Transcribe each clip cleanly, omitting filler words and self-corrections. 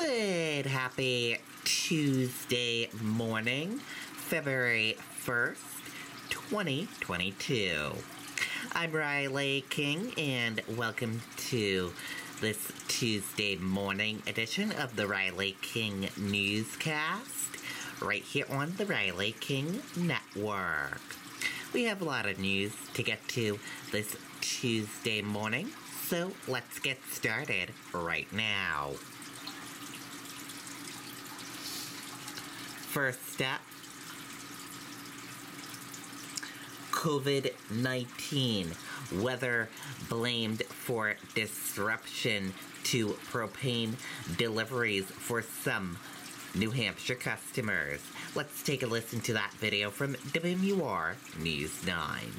Good, happy Tuesday morning, February 1st, 2022. I'm Riley King, and welcome to this Tuesday morning edition of the Riley King Newscast, right here on the Riley King Network. We have a lot of news to get to this Tuesday morning, so let's get started right now. First up, COVID-19, weather blamed for disruption to propane deliveries for some New Hampshire customers. Let's take a listen to that video from WMUR News 9.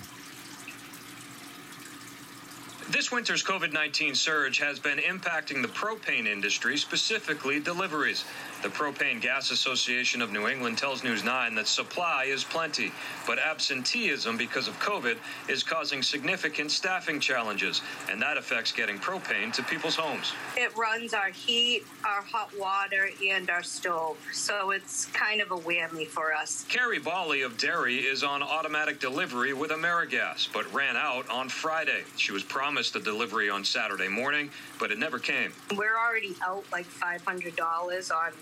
This winter's COVID-19 surge has been impacting the propane industry, specifically deliveries. The Propane Gas Association of New England tells News 9 that supply is plenty, but absenteeism because of COVID is causing significant staffing challenges, and that affects getting propane to people's homes. It runs our heat, our hot water, and our stove, so it's kind of a whammy for us. Carrie Bawley of Derry is on automatic delivery with AmeriGas, but ran out on Friday. She was promised a delivery on Saturday morning, but it never came. We're already out like $500 on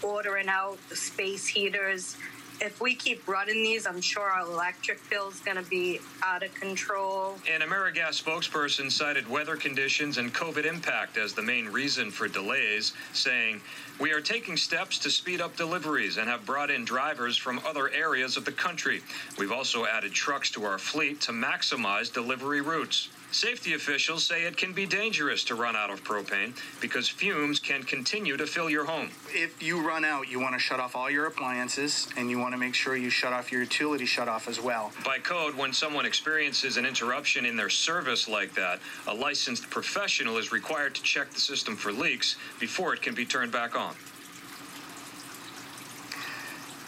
ordering out the space heaters. If we keep running these, I'm sure our electric bill's going to be out of control. An AmeriGas spokesperson cited weather conditions and COVID impact as the main reason for delays, saying, "We are taking steps to speed up deliveries and have brought in drivers from other areas of the country. We've also added trucks to our fleet to maximize delivery routes." Safety officials say it can be dangerous to run out of propane because fumes can continue to fill your home. If you run out, you want to shut off all your appliances, and you want to make sure you shut off your utility shut-off as well. By code, when someone experiences an interruption in their service like that, a licensed professional is required to check the system for leaks before it can be turned back on.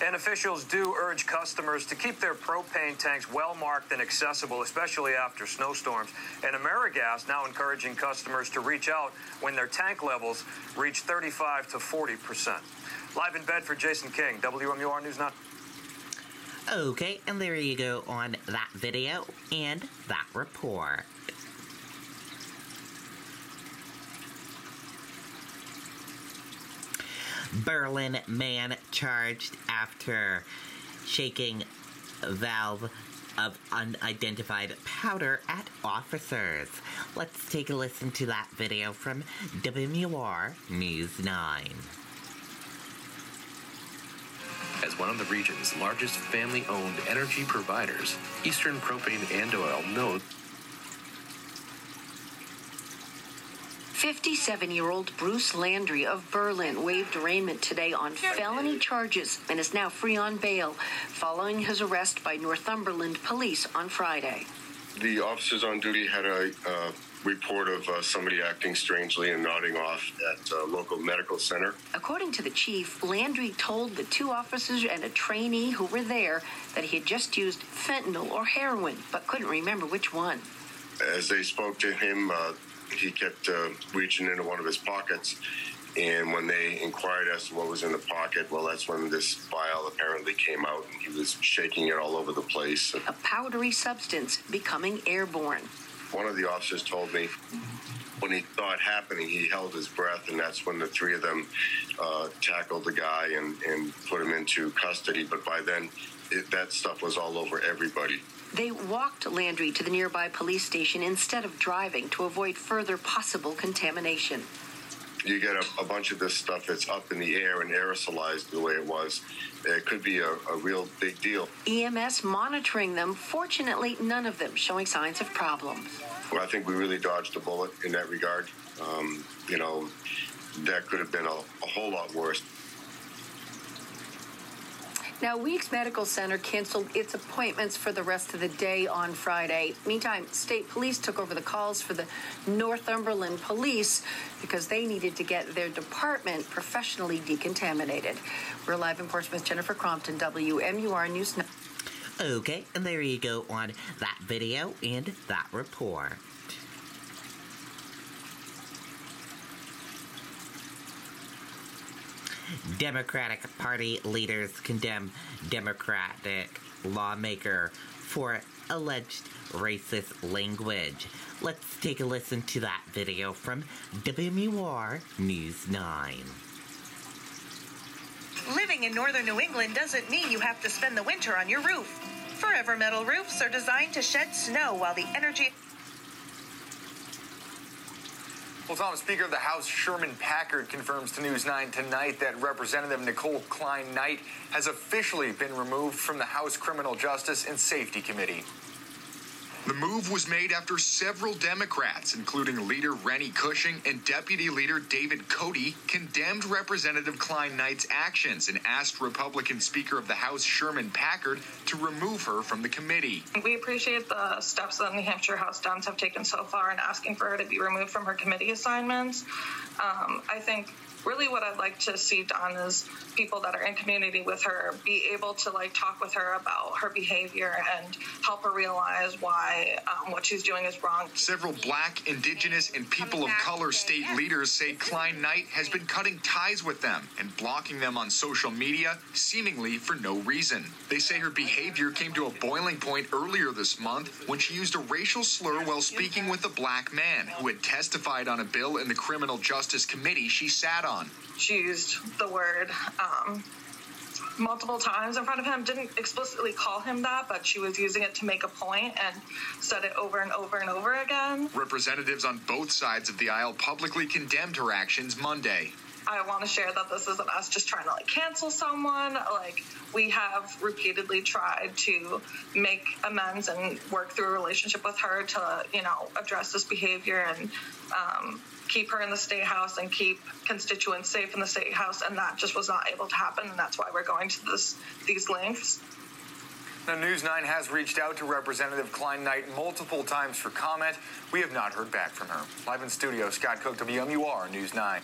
And officials do urge customers to keep their propane tanks well marked and accessible, especially after snowstorms. And AmeriGas now encouraging customers to reach out when their tank levels reach 35 to 40%. Live in Bedford, Jason King, WMUR News 9. Okay, and there you go on that video and that report. Berlin man charged after shaking valve of unidentified powder at officers. Let's take a listen to that video from WMUR News 9. As one of the region's largest family-owned energy providers, Eastern Propane and Oil knows 57-year-old Bruce Landry of Berlin waived arraignment today on felony charges and is now free on bail following his arrest by Northumberland police on Friday. The officers on duty had a report of somebody acting strangely and nodding off at a local medical center. According to the chief, Landry told the two officers and a trainee who were there that he had just used fentanyl or heroin, but couldn't remember which one. As they spoke to him, he kept reaching into one of his pockets, and when they inquired as to what was in the pocket, well, that's when this vial apparently came out, and he was shaking it all over the place. A powdery substance becoming airborne. One of the officers told me when he saw it happening, he held his breath, and that's when the three of them tackled the guy and put him into custody. But by then, that stuff was all over everybody. They walked Landry to the nearby police station instead of driving to avoid further possible contamination. You get a bunch of this stuff that's up in the air and aerosolized the way it was. It could be a real big deal. EMS monitoring them. Fortunately, none of them showing signs of problems. Well, I think we really dodged a bullet in that regard. That could have been a whole lot worse. Now, Weeks Medical Center canceled its appointments for the rest of the day on Friday. Meantime, state police took over the calls for the Northumberland police because they needed to get their department professionally decontaminated. We're live in Portsmouth. Jennifer Crompton, WMUR News 9. Okay, and there you go on that video and that report. Democratic Party leaders condemn Democratic lawmaker for alleged racist language. Let's take a listen to that video from WMUR News 9. Living in northern New England doesn't mean you have to spend the winter on your roof. Forever Metal roofs are designed to shed snow while the energy... Well, Tom, Speaker of the House Sherman Packard confirms to News 9 tonight that Representative Nicole Klein-Knight has officially been removed from the House Criminal Justice and Safety Committee. The move was made after several Democrats, including Leader Rennie Cushing and Deputy Leader David Cody, condemned Representative Klein-Knight's actions and asked Republican Speaker of the House Sherman Packard to remove her from the committee. We appreciate the steps that New Hampshire House Dems have taken so far in asking for her to be removed from her committee assignments. I think really what I'd like to see done is people that are in community with her be able to talk with her about her behavior and help her realize why what she's doing is wrong. Several Black, Indigenous, and people of color state leaders say Klein-Knight has been cutting ties with them and blocking them on social media, seemingly for no reason. They say her behavior came to a boiling point earlier this month when she used a racial slur while speaking with a Black man who had testified on a bill in the Criminal Justice Committee she sat on. She used the word multiple times in front of him, didn't explicitly call him that, but she was using it to make a point and said it over and over and over again. Representatives on both sides of the aisle publicly condemned her actions Monday. I want to share that this isn't us just trying to cancel someone. We have repeatedly tried to make amends and work through a relationship with her to, address this behavior and keep her in the state house and keep constituents safe in the state house, and that just was not able to happen, and that's why we're going to these lengths. Now, News 9 has reached out to Representative Klein-Knight multiple times for comment. We have not heard back from her. Live in studio, Scott Cook, WMUR News 9.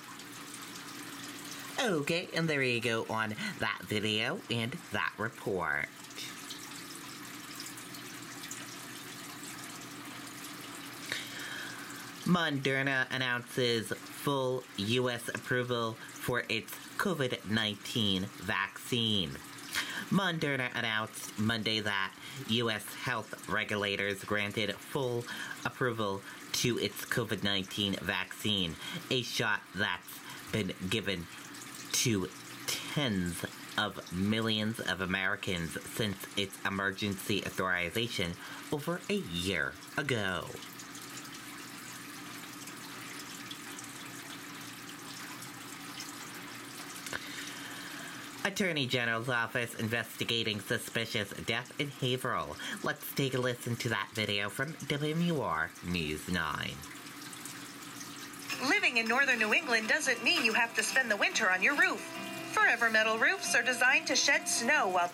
Okay, and there you go on that video and that report. Moderna announces full U.S. approval for its COVID-19 vaccine. Moderna announced Monday that U.S. health regulators granted full approval to its COVID-19 vaccine, a shot that's been given to tens of millions of Americans since its emergency authorization over a year ago. Attorney General's office investigating suspicious death in Haverhill. Let's take a listen to that video from WMUR News 9. Living in northern New England doesn't mean you have to spend the winter on your roof. Forever Metal roofs are designed to shed snow while...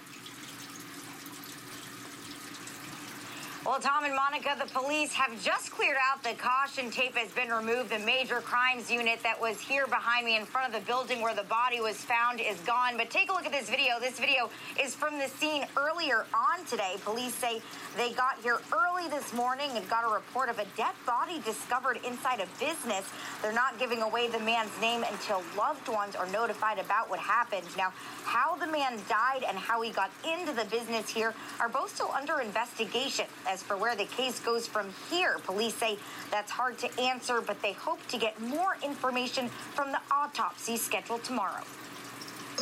Well, Tom and Monica, the police have just cleared out. The caution tape has been removed. The major crimes unit that was here behind me in front of the building where the body was found is gone. But take a look at this video. This video is from the scene earlier on today. Police say they got here early this morning and got a report of a dead body discovered inside a business. They're not giving away the man's name until loved ones are notified about what happened. Now, how the man died and how he got into the business here are both still under investigation. As for where the case goes from here, police say that's hard to answer, but they hope to get more information from the autopsy scheduled tomorrow.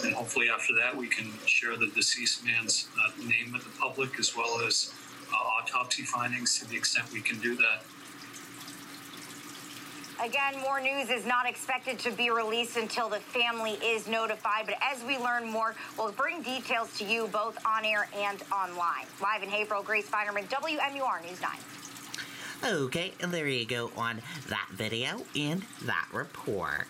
And hopefully after that we can share the deceased man's name with the public as well as autopsy findings to the extent we can do that. Again, more news is not expected to be released until the family is notified. But as we learn more, we'll bring details to you both on air and online. Live in Haverhill, Grace Feinerman, WMUR News 9. Okay, and there you go on that video and that report.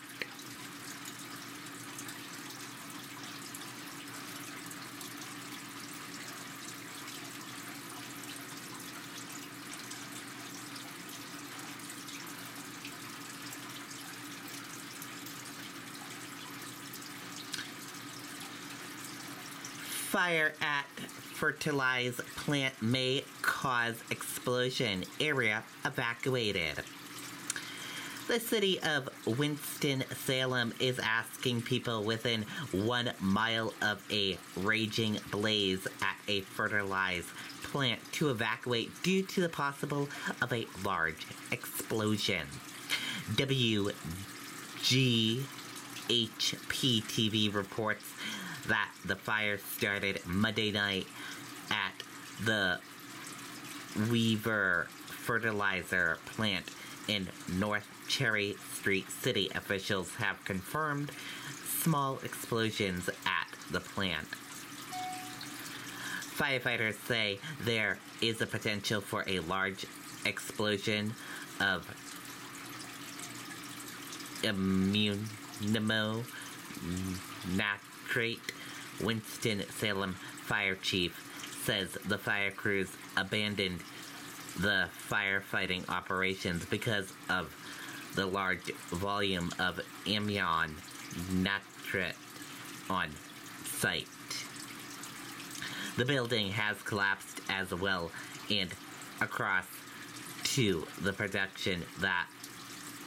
Fire at fertilizer plant may cause explosion. Area evacuated. The city of Winston-Salem is asking people within 1 mile of a raging blaze at a fertilizer plant to evacuate due to the possible of a large explosion. WGHP-TV reports that the fire started Monday night at the Weaver fertilizer plant in North Cherry Street. City officials have confirmed small explosions at the plant. Firefighters say there is a potential for a large explosion of nitrate. Winston-Salem Fire Chief says the fire crews abandoned the firefighting operations because of the large volume of ammunition nitrate on site. The building has collapsed as well, and across to the production that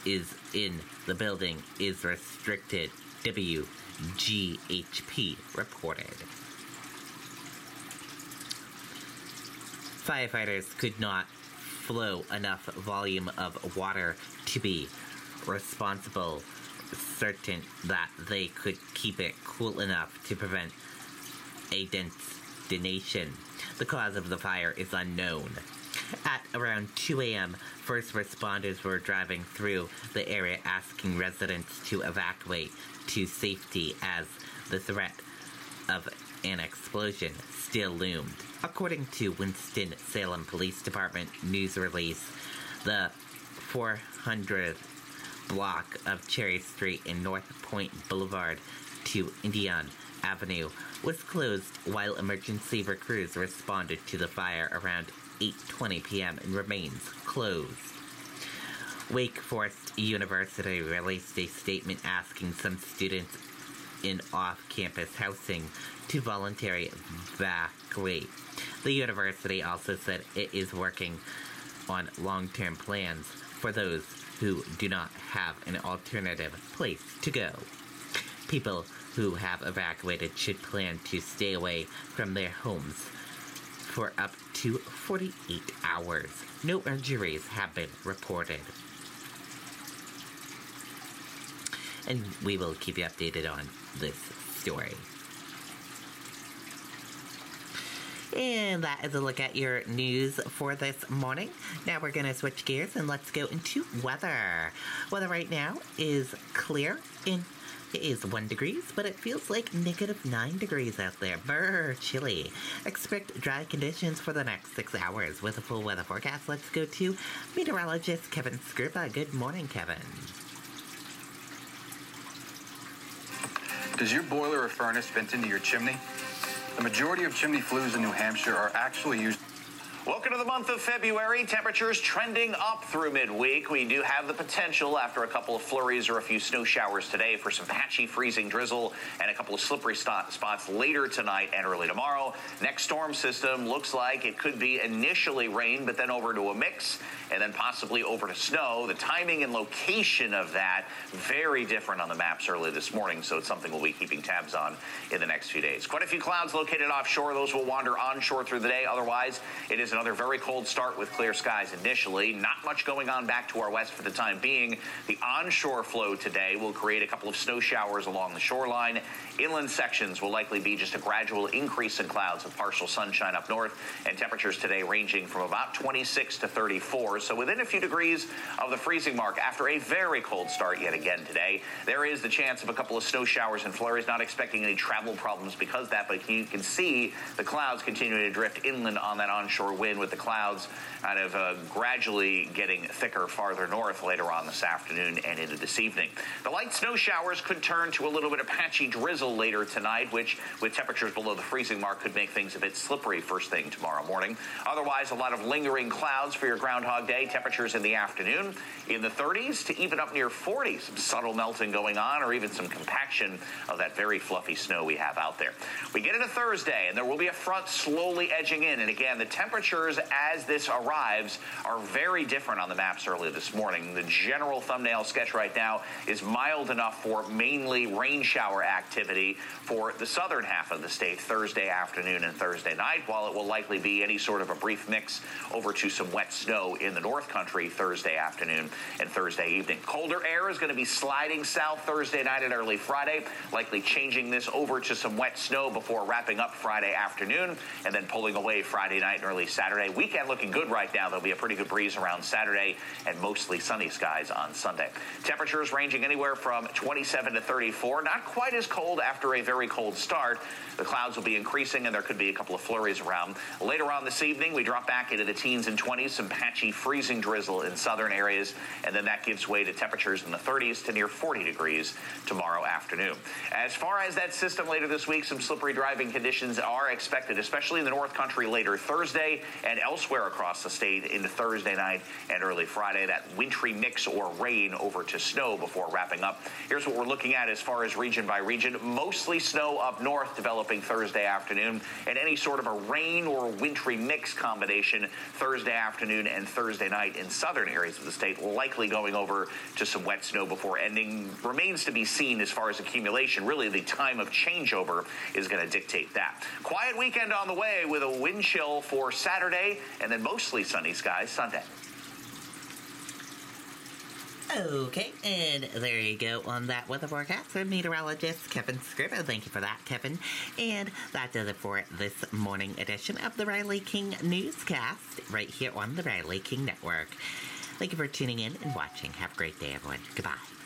is in the building is restricted, WGHP reported. Firefighters could not flow enough volume of water to be responsible, certain that they could keep it cool enough to prevent a detonation. The cause of the fire is unknown. At around 2 a.m., first responders were driving through the area asking residents to evacuate to safety as the threat of an explosion still loomed. According to Winston-Salem Police Department news release, the 400th block of Cherry Street and North Point Boulevard to Indian Avenue was closed while emergency crews responded to the fire around 8:20 p.m. and remains closed. Wake Forest University released a statement asking some students in off-campus housing to voluntarily evacuate. The university also said it is working on long-term plans for those who do not have an alternative place to go. People who have evacuated should plan to stay away from their homes for up to 48 hours. No injuries have been reported. And we will keep you updated on this story. And that is a look at your news for this morning. Now we're going to switch gears and let's go into weather. Weather right now is clear and it is 1 degree, but it feels like -9 degrees out there. Brr, chilly. Expect dry conditions for the next 6 hours. With a full weather forecast, let's go to meteorologist Kevin Skrupa. Good morning, Kevin. Does your boiler or furnace vent into your chimney? The majority of chimney flues in New Hampshire are actually used. Welcome to the month of February. Temperatures trending up through midweek. We do have the potential, after a couple of flurries or a few snow showers today, for some patchy freezing drizzle and a couple of slippery spots later tonight and early tomorrow. Next storm system looks like it could be initially rain, but then over to a mix, and then possibly over to snow. The timing and location of that very different on the maps early this morning, so it's something we'll be keeping tabs on in the next few days. Quite a few clouds located offshore. Those will wander onshore through the day. Otherwise, it is another very cold start with clear skies initially. Not much going on back to our west for the time being. The onshore flow today will create a couple of snow showers along the shoreline. Inland sections will likely be just a gradual increase in clouds with partial sunshine up north, and temperatures today ranging from about 26 to 34. So within a few degrees of the freezing mark after a very cold start yet again today. There is the chance of a couple of snow showers and flurries. Not expecting any travel problems because of that, but you can see the clouds continuing to drift inland on that onshore wind, with the clouds kind of gradually getting thicker farther north later on this afternoon and into this evening. The light snow showers could turn to a little bit of patchy drizzle later tonight, which with temperatures below the freezing mark could make things a bit slippery first thing tomorrow morning. Otherwise, a lot of lingering clouds for your Groundhog Day. Temperatures in the afternoon in the 30s to even up near 40. Some subtle melting going on, or even some compaction of that very fluffy snow we have out there. We get into Thursday, and there will be a front slowly edging in. And again, the temperature temperatures as this arrives are very different on the maps early this morning. The general thumbnail sketch right now is mild enough for mainly rain shower activity for the southern half of the state Thursday afternoon and Thursday night, while it will likely be any sort of a brief mix over to some wet snow in the North Country Thursday afternoon and Thursday evening. Colder air is going to be sliding south Thursday night and early Friday, likely changing this over to some wet snow before wrapping up Friday afternoon and then pulling away Friday night and early Saturday. Weekend looking good right now. There'll be a pretty good breeze around Saturday and mostly sunny skies on Sunday. Temperatures ranging anywhere from 27 to 34. Not quite as cold after a very cold start. The clouds will be increasing and there could be a couple of flurries around. Later on this evening, we drop back into the teens and 20s, some patchy freezing drizzle in southern areas, and then that gives way to temperatures in the 30s to near 40 degrees tomorrow afternoon. As far as that system later this week, some slippery driving conditions are expected, especially in the North Country later Thursday and elsewhere across the state into Thursday night and early Friday. That wintry mix or rain over to snow before wrapping up. Here's what we're looking at as far as region by region. Mostly snow up north developing Thursday afternoon, and any sort of a rain or wintry mix combination Thursday afternoon and Thursday night in southern areas of the state, likely going over to some wet snow before ending. Remains to be seen as far as accumulation. Really, the time of changeover is going to dictate that. Quiet weekend on the way with a wind chill for Saturday and then mostly sunny skies Sunday. Okay, and there you go on that weather forecast from meteorologist Kevin Scribbo. Thank you for that, Kevin. And that does it for this morning edition of the Riley King Newscast right here on the Riley King Network. Thank you for tuning in and watching. Have a great day, everyone. Goodbye.